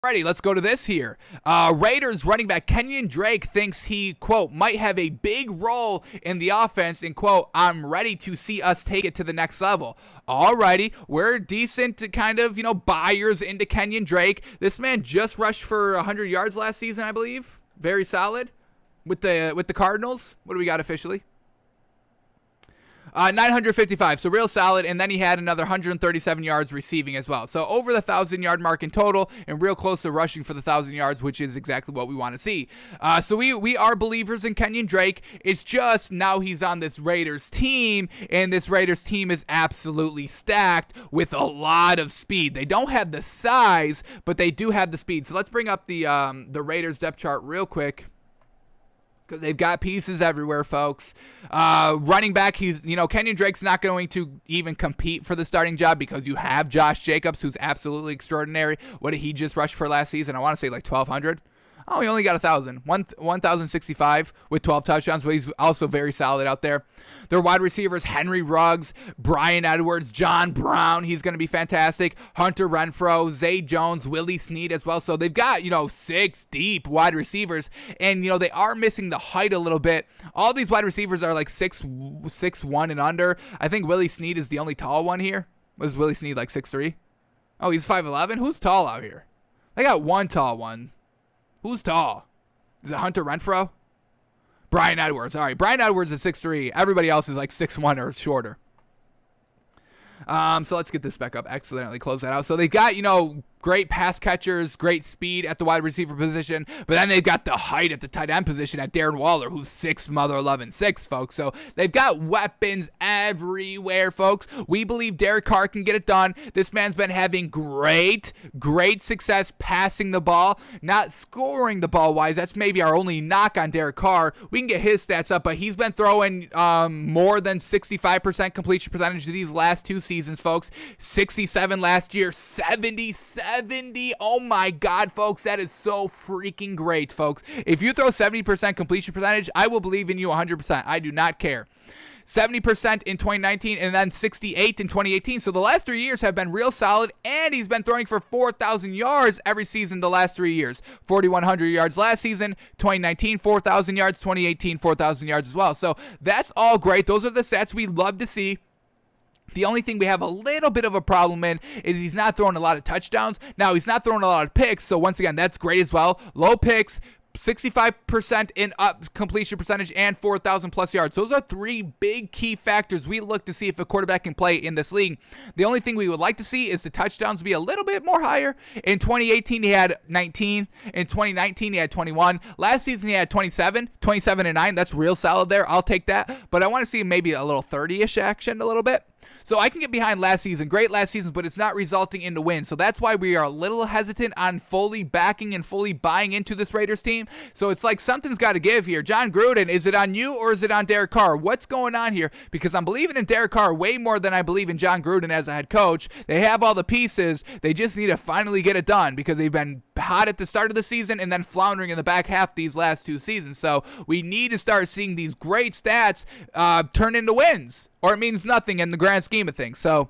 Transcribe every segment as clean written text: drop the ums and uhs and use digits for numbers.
Alrighty, let's go to this here. Raiders running back Kenyon Drake thinks he, quote, might have a big role in the offense, and, quote, I'm ready to see us take it to the next level. Alrighty, we're decent kind of, buyers into Kenyon Drake. This man just rushed for 100 yards last season, I believe. Very solid with the Cardinals. What do we got officially? 955, so real solid, and then he had another 137 yards receiving as well. So over the 1,000-yard mark in total, and real close to rushing for the 1,000 yards, which is exactly what we want to see. So we are believers in Kenyon Drake. It's just now he's on this Raiders team, and this Raiders team is absolutely stacked with a lot of speed. They don't have the size, but they do have the speed. So let's bring up the Raiders depth chart real quick, because they've got pieces everywhere, folks. Running back, Kenyon Drake's not going to even compete for the starting job because you have Josh Jacobs, who's absolutely extraordinary. What did he just rush for last season? I want to say like 1,200. Oh, he only got 1,065 with 12 touchdowns, but he's also very solid out there. Their wide receivers, Henry Ruggs, Brian Edwards, John Brown, he's going to be fantastic. Hunter Renfrow, Zay Jones, Willie Snead as well. So they've got, 6 deep wide receivers, and, they are missing the height a little bit. All these wide receivers are like 6'1" and under. I think Willie Snead is the only tall one here. Was Willie Snead like 6'3"? Oh, he's 5'11"? Who's tall out here? They got one tall one. Who's tall? Is it Hunter Renfrow? Brian Edwards. All right, Brian Edwards is 6'3". Everybody else is like 6'1" or shorter. So let's get this back up. Accidentally close that out. So they got, great pass catchers, great speed at the wide receiver position, but then they've got the height at the tight end position at Darren Waller, who's 6'11", folks. So they've got weapons everywhere, folks. We believe Derek Carr can get it done. This man's been having great success passing the ball, not scoring the ball wise. That's maybe our only knock on Derek Carr. We can get his stats up, but he's been throwing more than 65% completion percentage these last 2 seasons, folks. 67 last year, 70. Oh my God, folks, that is so freaking great, folks. If you throw 70% completion percentage, I will believe in you 100%. I do not care. 70% in 2019 and then 68 in 2018. So the last 3 years have been real solid, and he's been throwing for 4,000 yards every season the last 3 years. 4,100 yards last season, 2019 4,000 yards, 2018 4,000 yards as well. So that's all great. Those are the stats we love to see. The only thing we have a little bit of a problem in is he's not throwing a lot of touchdowns. Now, he's not throwing a lot of picks, so once again, that's great as well. Low picks, 65% in up completion percentage, and 4,000 plus yards. Those are 3 big key factors we look to see if a quarterback can play in this league. The only thing we would like to see is the touchdowns be a little bit more higher. In 2018, he had 19. In 2019, he had 21. Last season, he had 27 and 9. That's real solid there. I'll take that. But I want to see maybe a little 30-ish action a little bit. So I can get behind last season. Great last season, but it's not resulting into wins. So that's why we are a little hesitant on fully backing and fully buying into this Raiders team. So it's like something's got to give here. John Gruden, is it on you or is it on Derek Carr? What's going on here? Because I'm believing in Derek Carr way more than I believe in John Gruden as a head coach. They have all the pieces. They just need to finally get it done because they've been hot at the start of the season and then floundering in the back half these last 2 seasons. So we need to start seeing these great stats turn into wins, or it means nothing in the grand scheme of things. So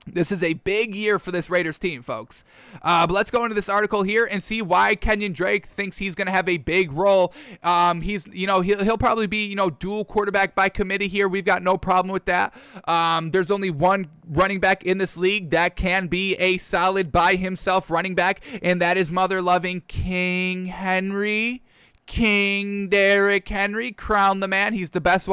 this is a big year for this Raiders team, folks. But let's go into this article here and see why Kenyon Drake thinks he's going to have a big role. He'll probably be, dual quarterback by committee here. We've got no problem with that. There's only one running back in this league that can be a solid by himself running back, and that is mother-loving King Henry. King Derrick Henry, crown the man. He's the best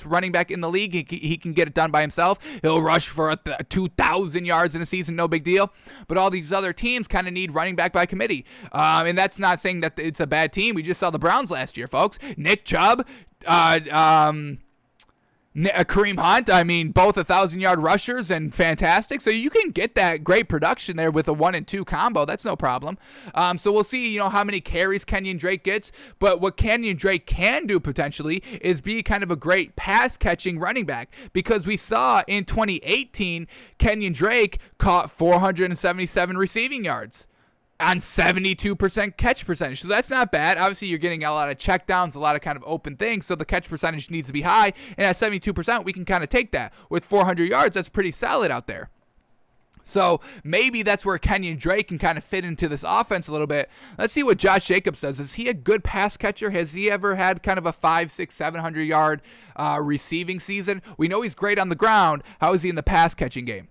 running back in the league. He can get it done by himself. He'll rush for 2,000 yards in a season, no big deal. But all these other teams kind of need running back by committee. And that's not saying that it's a bad team. We just saw the Browns last year, folks. Nick Chubb, Kareem Hunt, both 1,000-yard rushers and fantastic. So you can get that great production there with a 1 and 2 combo. That's no problem. So we'll see, how many carries Kenyon Drake gets. But what Kenyon Drake can do potentially is be kind of a great pass-catching running back, because we saw in 2018, Kenyon Drake caught 477 receiving yards on 72% catch percentage. So that's not bad. Obviously, you're getting a lot of checkdowns, a lot of kind of open things, so the catch percentage needs to be high. And at 72%, we can kind of take that. With 400 yards, that's pretty solid out there. So maybe that's where Kenyon Drake can kind of fit into this offense a little bit. Let's see what Josh Jacobs says. Is he a good pass catcher? Has he ever had kind of a 500, 600, 700 yard receiving season? We know he's great on the ground. How is he in the pass catching game?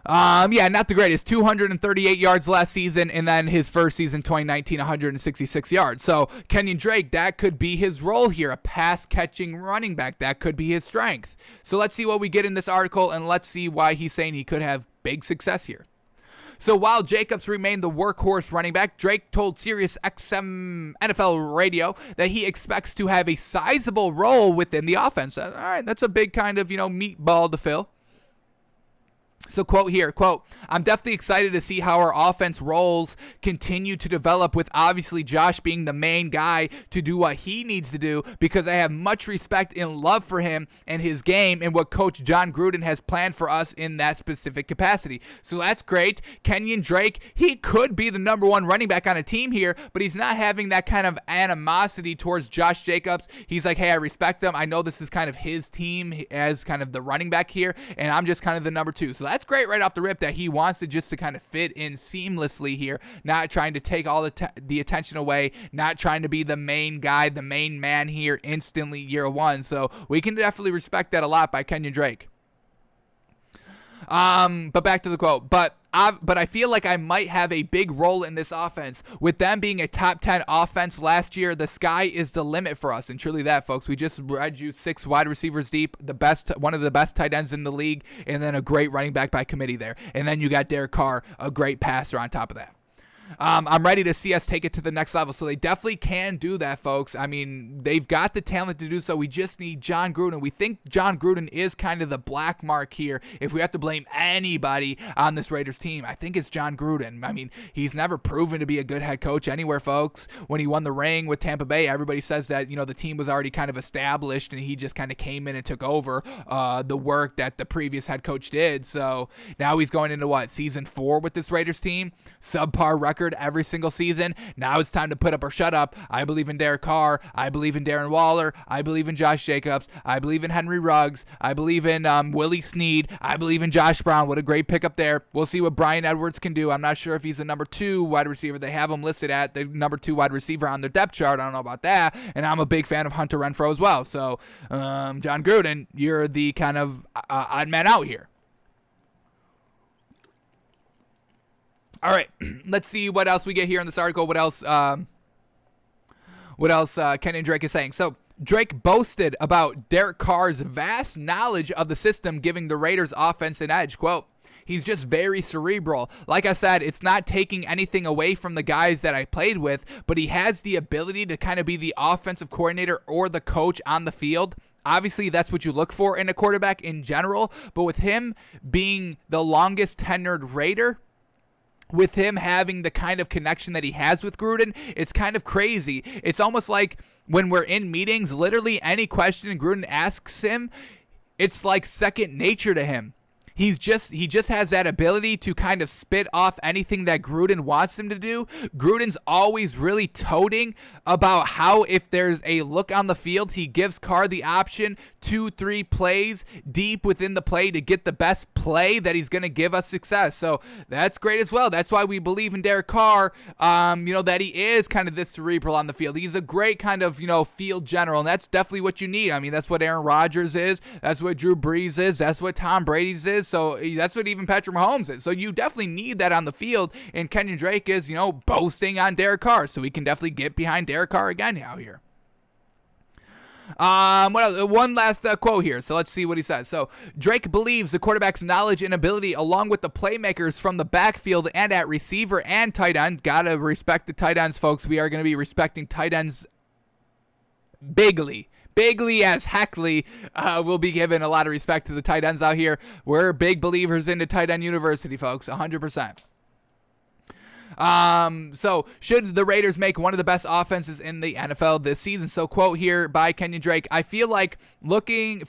Yeah, not the greatest. 238 yards last season, and then his first season, 2019, 166 yards. So Kenyon Drake, that could be his role here, a pass-catching running back. That could be his strength. So let's see what we get in this article, and let's see why he's saying he could have big success here. So while Jacobs remained the workhorse running back, Drake told Sirius XM NFL Radio that he expects to have a sizable role within the offense. All right, that's a big kind of, meatball to fill. So quote here, quote, I'm definitely excited to see how our offense roles continue to develop with obviously Josh being the main guy to do what he needs to do because I have much respect and love for him and his game and what Coach John Gruden has planned for us in that specific capacity. So that's great. Kenyon Drake, he could be the number one running back on a team here, but he's not having that kind of animosity towards Josh Jacobs. He's like, hey, I respect him. I know this is kind of his team as kind of the running back here, and I'm just kind of the number two. So that's great right off the rip that he wants to just to kind of fit in seamlessly here, not trying to take all the attention away, not trying to be the main guy, the main man here instantly year one. So we can definitely respect that a lot by Kenyon Drake. But back to the quote. But I feel like I might have a big role in this offense. With them being a top 10 offense last year, the sky is the limit for us. And truly that, folks. We just read you 6 wide receivers deep, one of the best tight ends in the league, and then a great running back by committee there. And then you got Derek Carr, a great passer on top of that. I'm ready to see us take it to the next level. So they definitely can do that, folks. I mean, they've got the talent to do so. We just need John Gruden. We think John Gruden is kind of the black mark here. If we have to blame anybody on this Raiders team, I think it's John Gruden. I mean, he's never proven to be a good head coach anywhere, folks. When he won the ring with Tampa Bay, everybody says that, the team was already kind of established and he just kind of came in and took over the work that the previous head coach did. So now he's going into season 4 with this Raiders team, subpar record every single season. Now it's time to put up or shut up. I believe in Derek Carr. I believe in Darren Waller. I believe in Josh Jacobs. I believe in Henry Ruggs. I believe in Willie Snead. I believe in Josh Brown. What a great pickup there. We'll see what Bryan Edwards can do. I'm not sure if he's a number 2 wide receiver. They have him listed at the number 2 wide receiver on their depth chart. I don't know about that. And I'm a big fan of Hunter Renfrow as well. So, John Gruden, you're the kind of odd man out here. All right, let's see what else we get here in this article. What else Kenyon Drake is saying. So Drake boasted about Derek Carr's vast knowledge of the system, giving the Raiders offense an edge. Quote, he's just very cerebral. Like I said, it's not taking anything away from the guys that I played with, but he has the ability to kind of be the offensive coordinator or the coach on the field. Obviously, that's what you look for in a quarterback in general, but with him being the longest tenured Raider, with him having the kind of connection that he has with Gruden, it's kind of crazy. It's almost like when we're in meetings, literally any question Gruden asks him, it's like second nature to him. He just has that ability to kind of spit off anything that Gruden wants him to do. Gruden's always really toting about how if there's a look on the field, he gives Carr the option 2-3 plays deep within the play to get the best play that he's going to give us success. So that's great as well. That's why we believe in Derek Carr, that he is kind of this cerebral on the field. He's a great kind of, field general, and that's definitely what you need. I mean, that's what Aaron Rodgers is. That's what Drew Brees is. That's what Tom Brady's is. So that's what even Patrick Mahomes is. So you definitely need that on the field. And Kenyon Drake is, boasting on Derek Carr. So we can definitely get behind Derek Carr again out here. What else? One last quote here. So let's see what he says. So Drake believes the quarterback's knowledge and ability, along with the playmakers from the backfield and at receiver and tight end. Gotta respect the tight ends, folks. We are going to be respecting tight ends bigly as heckly. We'll be giving a lot of respect to the tight ends out here. We're big believers into tight end university, folks, 100%. So should the Raiders make one of the best offenses in the NFL this season? So quote here by Kenyon Drake, I feel like looking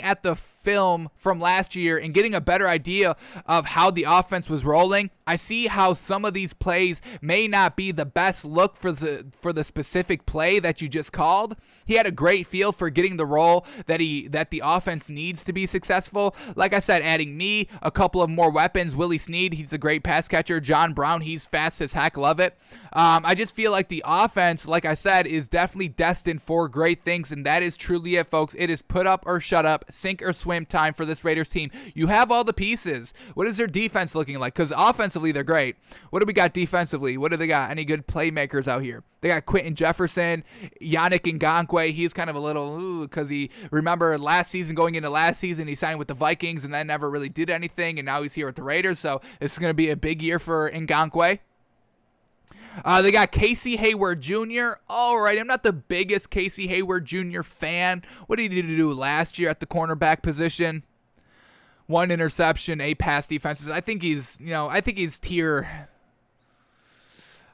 at the film from last year and getting a better idea of how the offense was rolling, I see how some of these plays may not be the best look for the specific play that you just called. He had a great feel for getting the role that the offense needs to be successful. Like I said, adding me, a couple of more weapons. Willie Snead, he's a great pass catcher. John Brown, he's fast as heck. Love it. I just feel like the offense, like I said, is definitely destined for great things, and that is truly it, folks. It is put up or shut up, sink or swim time for this Raiders team. You have all the pieces. What is their defense looking like? Because offensively, they're great. What do we got defensively? What do they got? Any good playmakers out here? They got Quentin Jefferson, Yannick Ngakoue. He's kind of a little, because remember going into last season, he signed with the Vikings and then never really did anything, and now he's here with the Raiders, so this is going to be a big year for Ngakoue. They got Casey Hayward Jr. All right, I'm not the biggest Casey Hayward Jr. fan. What did he do last year at the cornerback position? 1 interception, 8 pass defenses. I think he's tier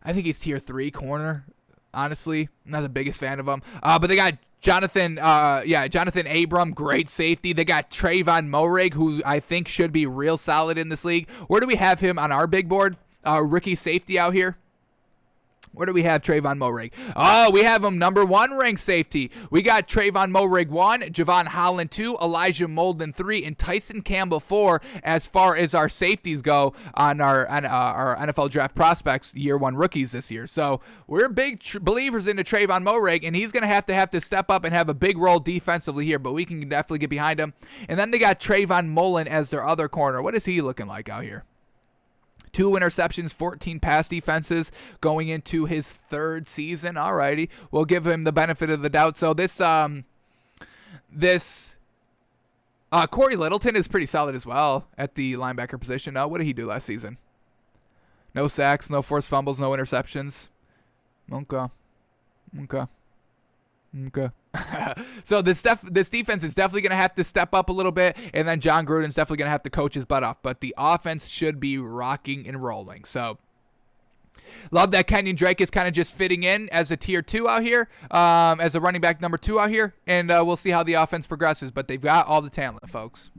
3 corner. Honestly, I'm not the biggest fan of him. But they got Jonathan Abram, great safety. They got Trayvon Moehrig, who I think should be real solid in this league. Where do we have him on our big board? Rookie safety out here. Where do we have Trayvon Moehrig? Oh, we have him number 1 ranked safety. We got Trayvon Moehrig 1, Javon Holland 2, Elijah Molden 3, and Tyson Campbell 4 as far as our safeties go on our NFL draft prospects, year 1 rookies this year. So we're big believers into Trayvon Moehrig, and he's going to have to step up and have a big role defensively here, but we can definitely get behind him. And then they got Trayvon Mullen as their other corner. What is he looking like out here? 2 interceptions, 14 pass defenses going into his 3rd season. Alrighty, we'll give him the benefit of the doubt. So this Corey Littleton is pretty solid as well at the linebacker position. What did he do last season? No sacks, no forced fumbles, no interceptions. Okay. So this defense is definitely going to have to step up a little bit, and then John Gruden's definitely going to have to coach his butt off. But the offense should be rocking and rolling. So love that Kenyon Drake is kind of just fitting in as a tier 2 out here, as a running back number 2 out here, and we'll see how the offense progresses. But they've got all the talent, folks.